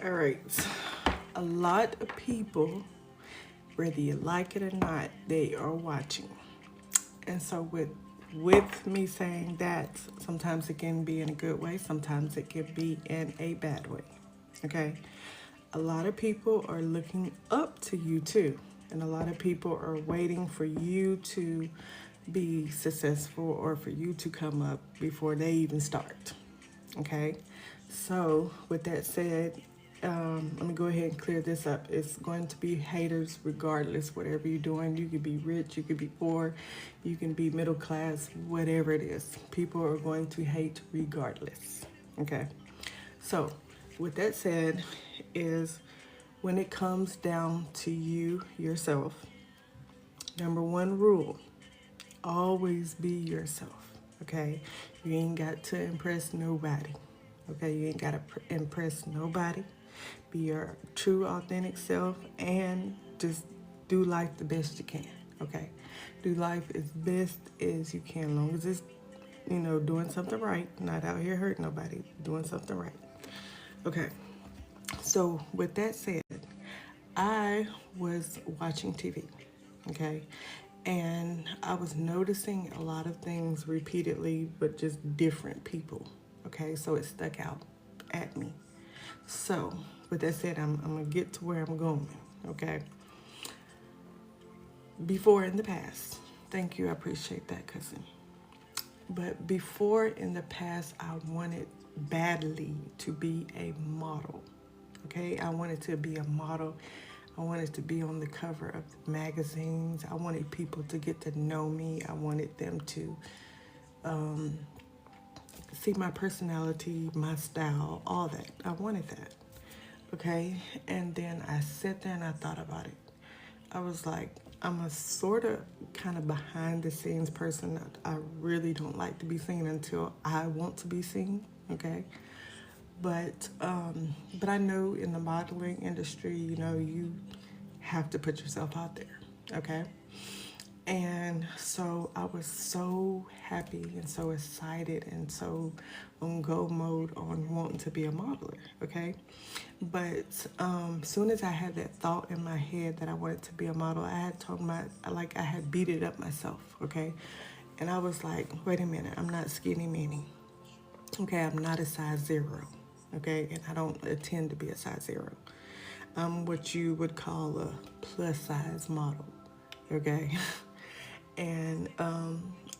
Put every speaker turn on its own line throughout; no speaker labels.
All right. A lot of people, whether you like it or not, they are watching. And so with me saying that, sometimes it can be in a good way, sometimes it can be in a bad way. Okay? A lot of people are looking up to you too. And a lot of people are waiting for you to be successful or for you to come up before they even start. Okay? So, with that said, let me go ahead and clear this up. It's going to be haters regardless, whatever you're doing. You could be rich, you could be poor, you can be middle class, whatever it is. People are going to hate regardless. Okay? So, with that said, is when it comes down to you yourself, number one rule, always be yourself. Okay? You ain't got to impress nobody. Okay? You ain't got to impress nobody. Be your true, authentic self and just do life the best you can. Okay? Do life as best as you can, as long as it's, doing something right, not out here hurting nobody, doing something right. Okay. So, with that said, I was watching TV, okay? And I was noticing a lot of things repeatedly, but just different people, okay? So it stuck out at me. So, with that said, I'm going to get to where I'm going, okay? Before in the past, thank you, I appreciate that, cousin. But before in the past, I wanted badly to be a model. Okay, I wanted to be a model. I wanted to be on the cover of the magazines. I wanted people to get to know me. I wanted them to see my personality, my style, all that. I wanted that. Okay, and then I sat there and I thought about it. I was like, I'm a sort of kind of behind the scenes person. I really don't like to be seen until I want to be seen. Okay, but I know in the modeling industry, you have to put yourself out there. Okay, and so I was so happy and so excited and so on go mode on wanting to be a modeler, okay? But soon as I had that thought in my head that I wanted to be a model, I had told I had beat it up myself, okay? And I was like, wait a minute, I'm not skinny mini, okay? I'm not a size zero, okay? And I don't intend to be a size zero. I'm what you would call a plus size model, okay? And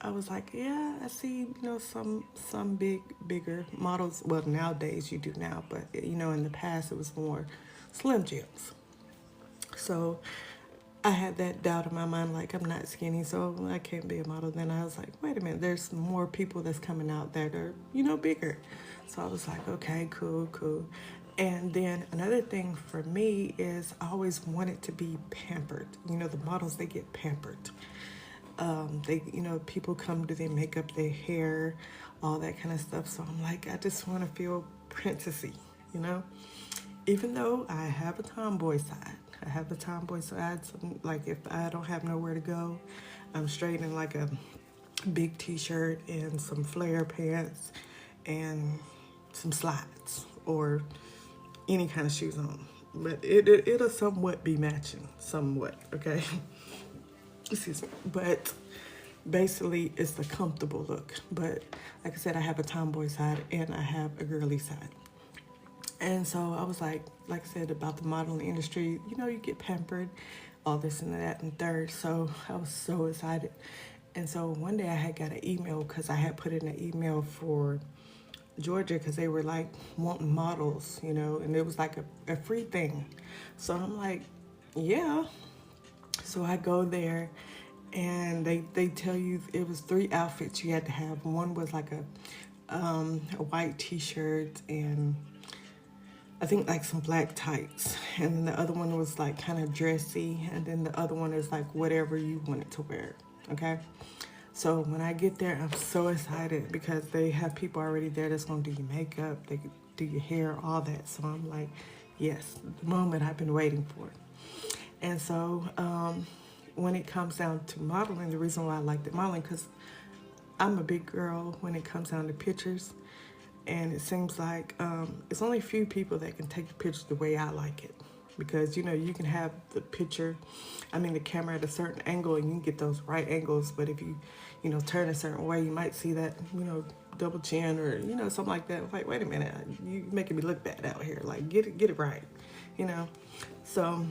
I was like, yeah, I see, some bigger models. Well, nowadays you do now, but in the past it was more Slim Jims. So I had that doubt in my mind, like I'm not skinny, so I can't be a model. Then I was like, wait a minute, there's more people that's coming out that are, bigger. So I was like, okay, cool, cool. And then another thing for me is I always wanted to be pampered. The models, they get pampered. People come to their makeup, their hair, all that kind of stuff. So I'm like, I just want to feel princessy, you know? Even though I have a tomboy side. I have a tomboy side. So, like, if I don't have nowhere to go, I'm straight in like a big t-shirt and some flare pants and some slides or any kind of shoes on. But it'll somewhat be matching, somewhat, okay? Excuse me. But basically, it's the comfortable look. But like I said, I have a tomboy side and I have a girly side. And so I was like I said, about the modeling industry, you get pampered, all this and that and third. So I was so excited. And so one day I had got an email because I had put in an email for Georgia because they were like wanting models, and it was like a free thing. So I'm like, yeah. So I go there and they tell you it was 3 outfits you had to have. One was like a white t-shirt and I think like some black tights. And then the other one was like kind of dressy. And then the other one is like whatever you wanted to wear. Okay. So when I get there, I'm so excited because they have people already there that's going to do your makeup, they do your hair, all that. So I'm like, yes, the moment I've been waiting for. And so when it comes down to modeling, the reason why I like the modeling, because I'm a big girl when it comes down to pictures. And it seems like it's only a few people that can take the picture the way I like it. Because, you know, you can have the the camera at a certain angle and you can get those right angles. But if you know, turn a certain way, you might see that, you know, double chin or, you know, something like that. Like, wait a minute, you making me look bad out here. Like, get it right, you know. So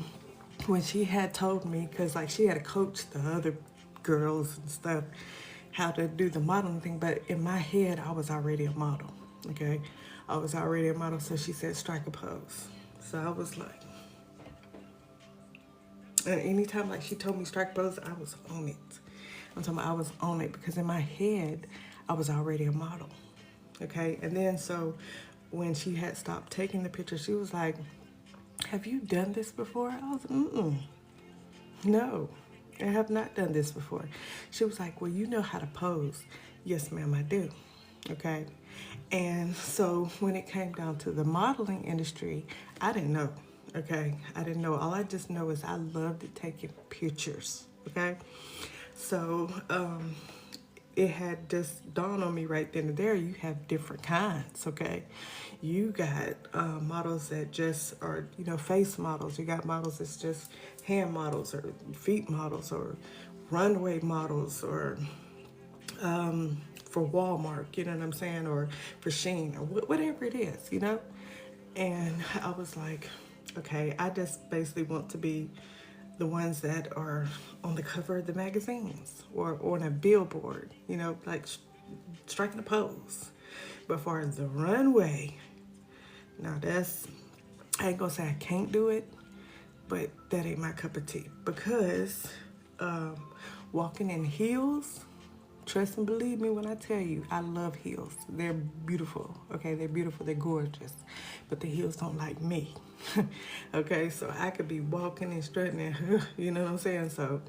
when she had told me, because like she had to coach the other girls and stuff how to do the modeling thing, but in my head I was already a model. Okay, I was already a model. So she said strike a pose. So I was like, and anytime like she told me strike pose, I was on it. I'm talking about I was on it because in my head I was already a model. Okay, and then so when she had stopped taking the picture, she was like, have you done this before? I was like, no, I have not done this before. She was like, well, you know how to pose. Yes, ma'am, I do. Okay. And so when it came down to the modeling industry, I didn't know. Okay. I didn't know. All I just know is I loved taking pictures. Okay. So it had just dawned on me right then and there, you have different kinds. Okay. You got models that just are, you know, face models. You got models that's just hand models or feet models or runway models or for Walmart, you know what I'm saying, or for Shein or whatever it is, you know. And I was like, okay, I just basically want to be the ones that are on the cover of the magazines or on a billboard, you know, like striking a pose. But far as the runway, now that's, I ain't gonna say I can't do it, but that ain't my cup of tea because walking in heels, trust and believe me when I tell you, I love heels. They're beautiful, okay? They're beautiful, they're gorgeous, but the heels don't like me, okay? So I could be walking and strutting and, you know what I'm saying? So,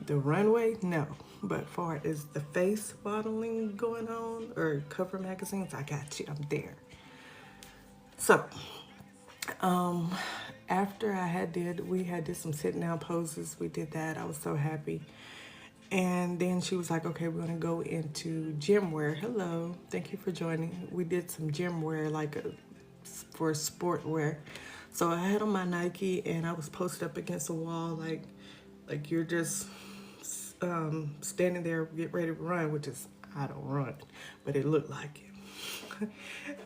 the runway, no. But far as the face modeling going on or cover magazines, I got you, I'm there. So, after we had did some sitting down poses. We did that. I was so happy. And then she was like, okay, we're going to go into gym wear. Hello. Thank you for joining. We did some gym wear, for sport wear. So I had on my Nike and I was posted up against a wall, like you're just standing there, get ready to run, which is, I don't run, but it looked like it.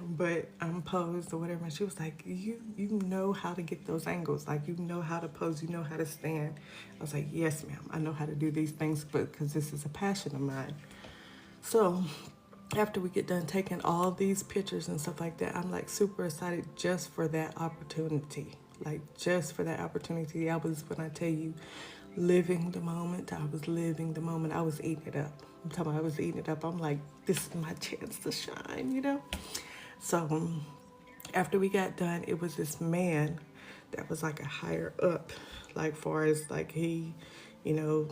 But I'm posed or whatever, and she was like, you know how to get those angles, like you know how to pose, you know how to stand. I was like, yes ma'am, I know how to do these things, but because this is a passion of mine. So after we get done taking all these pictures and stuff like that, I'm like super excited just for that opportunity. Like just for that opportunity. I was, when I tell you, living the moment. I was living the moment. I was eating it up. I'm talking about I was eating it up. I'm like, this is my chance to shine, you know? So after we got done, it was this man that was like a higher up, like far as like he, you know,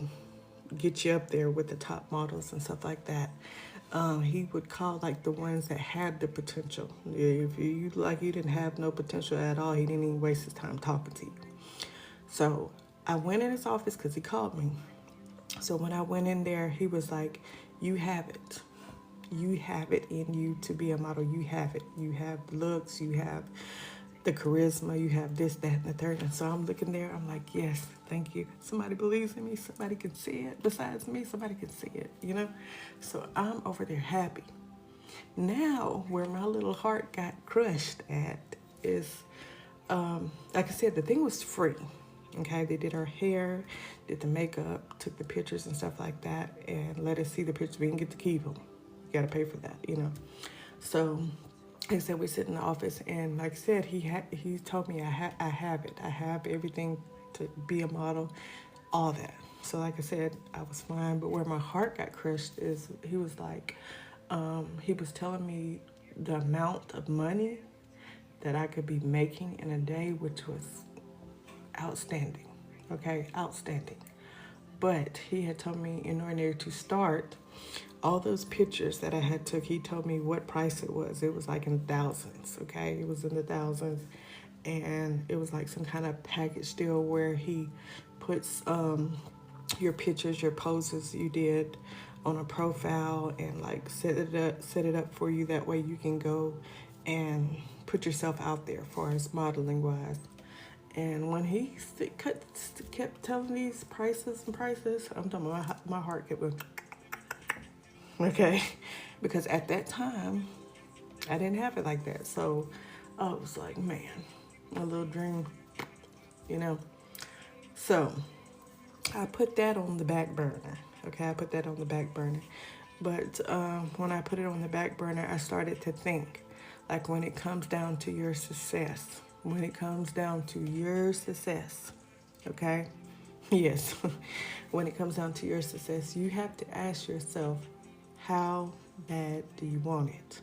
get you up there with the top models and stuff like that. He would call like the ones that had the potential. If you didn't have no potential at all, he didn't even waste his time talking to you. So I went in his office because he called me. So when I went in there, he was like, you have it. You have it in you to be a model. You have it. You have looks. You have the charisma. You have this, that, and the third. And so I'm looking there. I'm like, yes, thank you. Somebody believes in me. Somebody can see it. Besides me, somebody can see it, you know? So I'm over there happy. Now, where my little heart got crushed at is, like I said, the thing was free. Okay, they did her hair, did the makeup, took the pictures and stuff like that, and let us see the pictures. We didn't get to keep them. You gotta pay for that, you know. So, like I said, we sit in the office, and like I said, he told me I have it. I have everything to be a model, all that. So, like I said, I was fine. But where my heart got crushed is he was like, he was telling me the amount of money that I could be making in a day, which was outstanding. Okay, outstanding. But he had told me in order to start, all those pictures that I had took, he told me what price it was. It was like in thousands, okay? It was in the thousands. And it was like some kind of package deal where he puts your pictures, your poses you did, on a profile and like set it up for you. That way you can go and put yourself out there for as modeling wise. And when he kept telling these prices and prices, I'm talking about my heart kept going, okay, because at that time I didn't have it like that. So I was like, man, my little dream, you know. So I put that on the back burner. Okay, I put that on the back burner. But when I put it on the back burner, I started to think, like when it comes down to your success, when it comes down to your success, okay? Yes, when it comes down to your success, you have to ask yourself, how bad do you want it?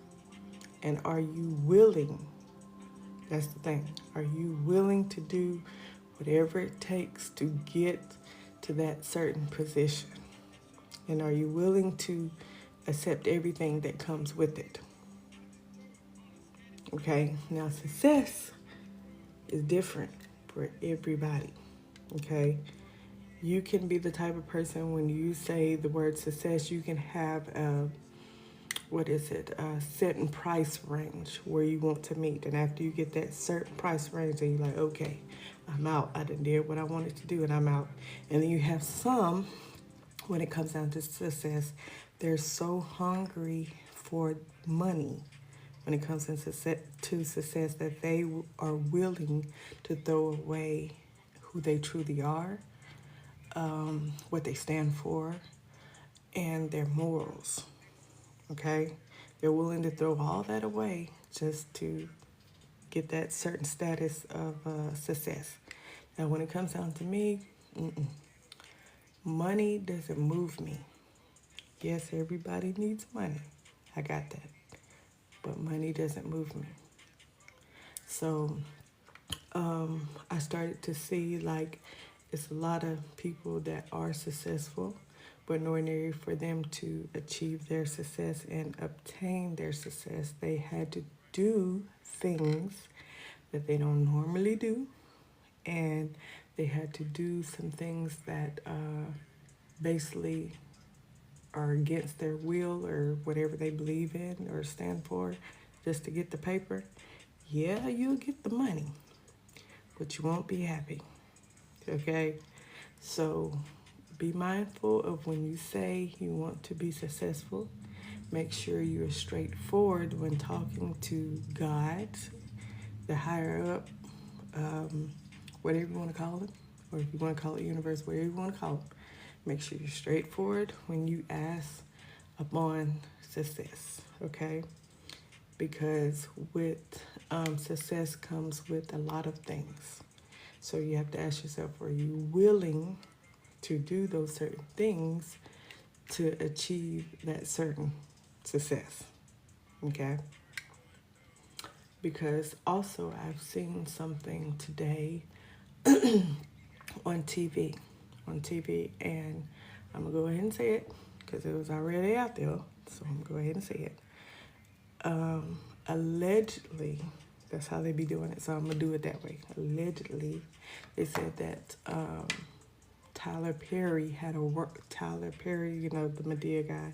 And are you willing? That's the thing. Are you willing to do whatever it takes to get to that certain position? And are you willing to accept everything that comes with it? Okay, now success is different for everybody. Okay, you can be the type of person when you say the word success, you can have a certain price range where you want to meet. And after you get that certain price range, then you're like, okay, I'm out. I done did what I wanted to do and I'm out. And then you have some, when it comes down to success, they're so hungry for money when it comes to success that they are willing to throw away who they truly are, what they stand for, and their morals. Okay? They're willing to throw all that away just to get that certain status of success. Now, when it comes down to me, money doesn't move me. Yes, everybody needs money. I got that. But money doesn't move me. So I started to see like it's a lot of people that are successful, but in order for them to achieve their success and obtain their success, they had to do things that they don't normally do, and they had to do some things that basically are against their will or whatever they believe in or stand for just to get the paper. Yeah, you'll get the money, but you won't be happy. Okay? So be mindful of when you say you want to be successful. Make sure you are straightforward when talking to God, the higher up, whatever you want to call it, or if you want to call it universe, whatever you want to call it. Make sure you're straightforward when you ask upon success, okay? Because with success comes with a lot of things. So you have to ask yourself, are you willing to do those certain things to achieve that certain success, okay? Because also I've seen something today on TV, and I'm gonna go ahead and say it because it was already out there, so I'm gonna go ahead and say it. Allegedly, that's how they be doing it, so I'm gonna do it that way. Allegedly, they said that Tyler Perry, you know, the Madea guy,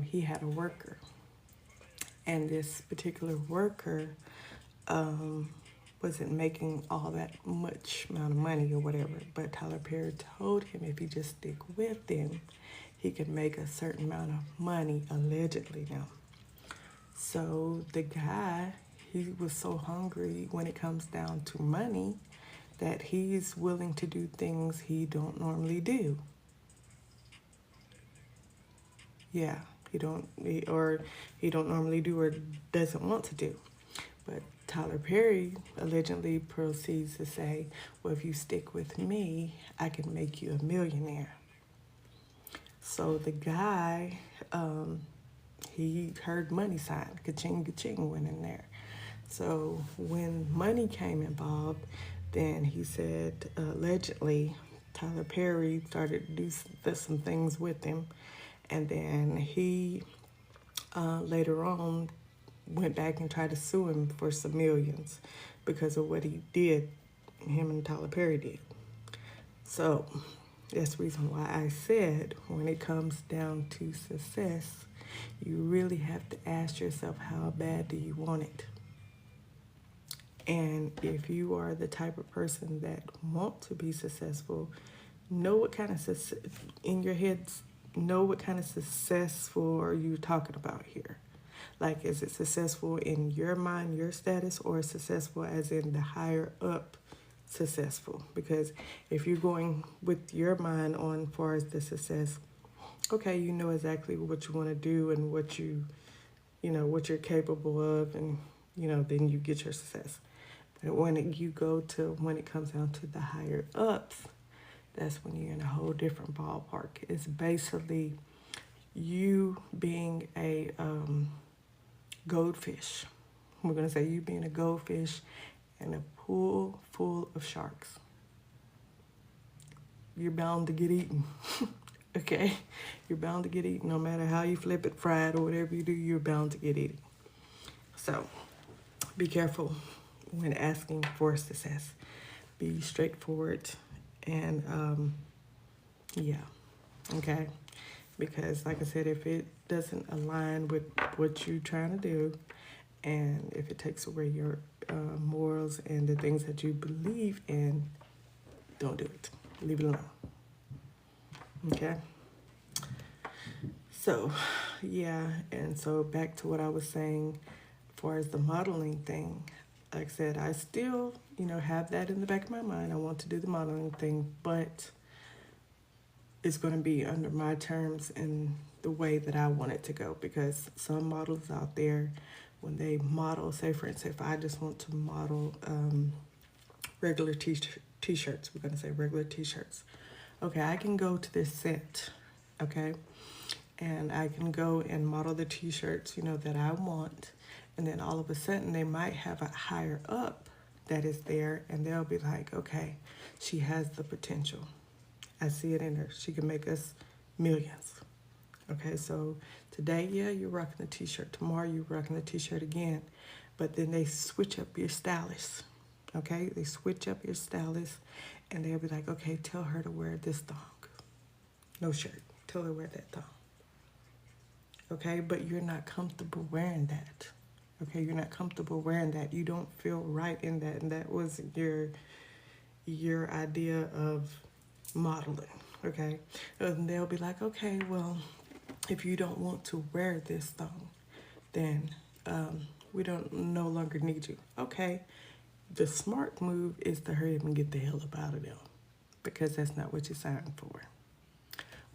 he had a worker, and this particular worker wasn't making all that much amount of money or whatever, but Tyler Perry told him if he just stick with him, he could make a certain amount of money, allegedly now. So the guy, he was so hungry when it comes down to money that he's willing to do things he don't normally do. Yeah, he don't normally do or doesn't want to do. But Tyler Perry allegedly proceeds to say, well, if you stick with me, I can make you a millionaire. So the guy, he heard money sign, ka-ching, ka-ching went in there. So when money came involved, then he said, allegedly, Tyler Perry started to do some things with him. And then he later on went back and tried to sue him for some millions because of what he did, him and Tyler Perry did. So That's the reason why I said when it comes down to success, you really have to ask yourself, how bad do you want it? And if you are the type of person that want to be successful, know what kind of success in your heads, know what kind of successful are you talking about here? Like, is it successful in your mind, your status, or successful as in the higher up successful? Because if you're going with your mind on far as the success, okay, you know exactly what you want to do and what what you're capable of, and then you get your success. But when it comes down to the higher ups, that's when you're in a whole different ballpark. It's basically you being a goldfish. We're going to say you being a goldfish in a pool full of sharks. You're bound to get eaten. Okay? You're bound to get eaten. No matter how you flip it, fry it, or whatever you do, you're bound to get eaten. So be careful when asking for success. Be straightforward and yeah, okay? Because like I said, if it doesn't align with what you're trying to do, and if it takes away your morals and the things that you believe in, don't do it. Leave it alone. Okay? So, yeah, and so back to what I was saying, as far as the modeling thing, like I said, I still, have that in the back of my mind. I want to do the modeling thing, but it's going to be under my terms and the way that I want it to go, because some models out there, when they model, say for instance, if I just want to model regular t-shirts, we're going to say regular t-shirts. Okay, I can go to this set, okay, and I can go and model the t-shirts, that I want, and then all of a sudden they might have a higher up that is there, and they'll be like, okay, she has the potential. I see it in her. She can make us millions. Okay, so today, yeah, you're rocking the t-shirt. Tomorrow, you're rocking the t-shirt again. But then they switch up your stylist. Okay, they switch up your stylist, and they'll be like, okay, tell her to wear this thong. No shirt. Tell her to wear that thong. Okay, but you're not comfortable wearing that. Okay, you're not comfortable wearing that. You don't feel right in that, and that was your idea of modeling. Okay, and they'll be like, okay, well, if you don't want to wear this thong, then we don't no longer need you. Okay, the smart move is to hurry up and get the hell up out of there, because that's not what you signed for.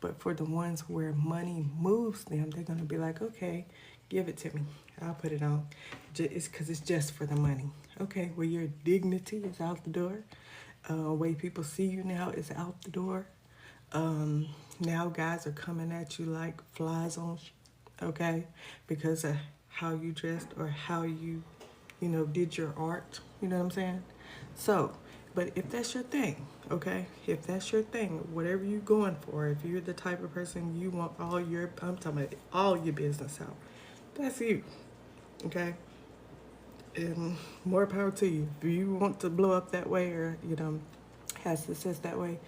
But for the ones where money moves them, they're going to be like, okay, give it to me. I'll put it on. It's because it's just for the money. Okay, well, your dignity is out the door. Way people see you now is out the door. Now guys are coming at you like flies on, okay, because of how you dressed or how you, did your art. You know what I'm saying? So, but if that's your thing, okay, if that's your thing, whatever you're going for, if you're the type of person you want I'm talking about all your business out, that's you, okay? And more power to you. If you want to blow up that way or, have success that way,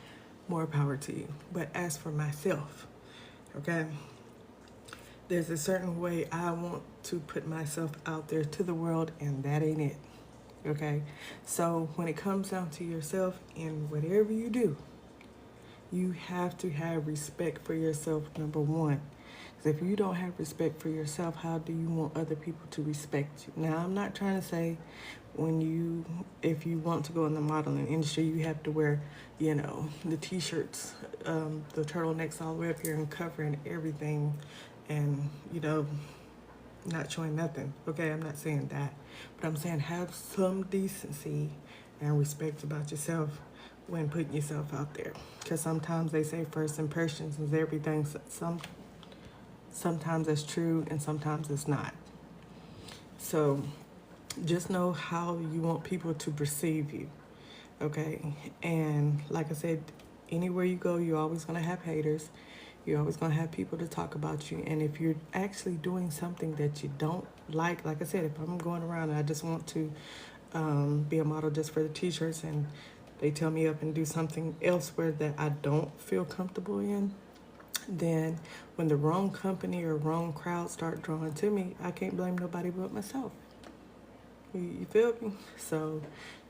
more power to you. But as for myself, okay, there's a certain way I want to put myself out there to the world, and that ain't it. Okay, so when it comes down to yourself in whatever you do, you have to have respect for yourself, number one. Because if you don't have respect for yourself, how do you want other people to respect you? Now, I'm not trying to say if you want to go in the modeling industry, you have to wear, the t-shirts, the turtlenecks all the way up here and covering everything and, not showing nothing. Okay, I'm not saying that. But I'm saying have some decency and respect about yourself when putting yourself out there. Because sometimes they say first impressions is everything. Sometimes that's true and sometimes it's not. So just know how you want people to perceive you. Okay, and like I said, anywhere you go, you're always going to have haters. You're always going to have people to talk about you. And if you're actually doing something that you don't like I said, if I'm going around and I just want to be a model just for the t-shirts, and they tell me up and do something elsewhere that I don't feel comfortable in, then when the wrong company or wrong crowd start drawing to me, I can't blame nobody but myself. You feel me? So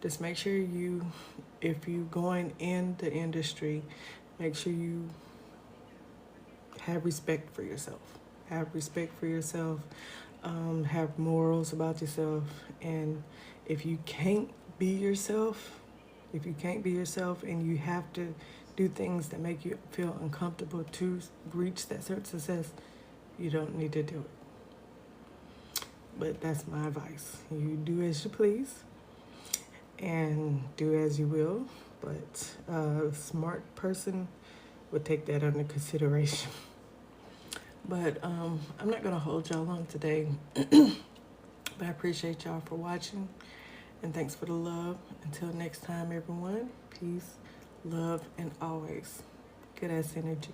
just make sure if you going in the industry, make sure you have respect for yourself. Have respect for yourself. Have morals about yourself. And if you can't be yourself, and you have to do things that make you feel uncomfortable to reach that certain success, you don't need to do it. But that's my advice. You do as you please and do as you will. But a smart person would take that under consideration. But I'm not going to hold y'all long today. But I appreciate y'all for watching. And thanks for the love. Until next time, everyone. Peace, love, and always good ass energy.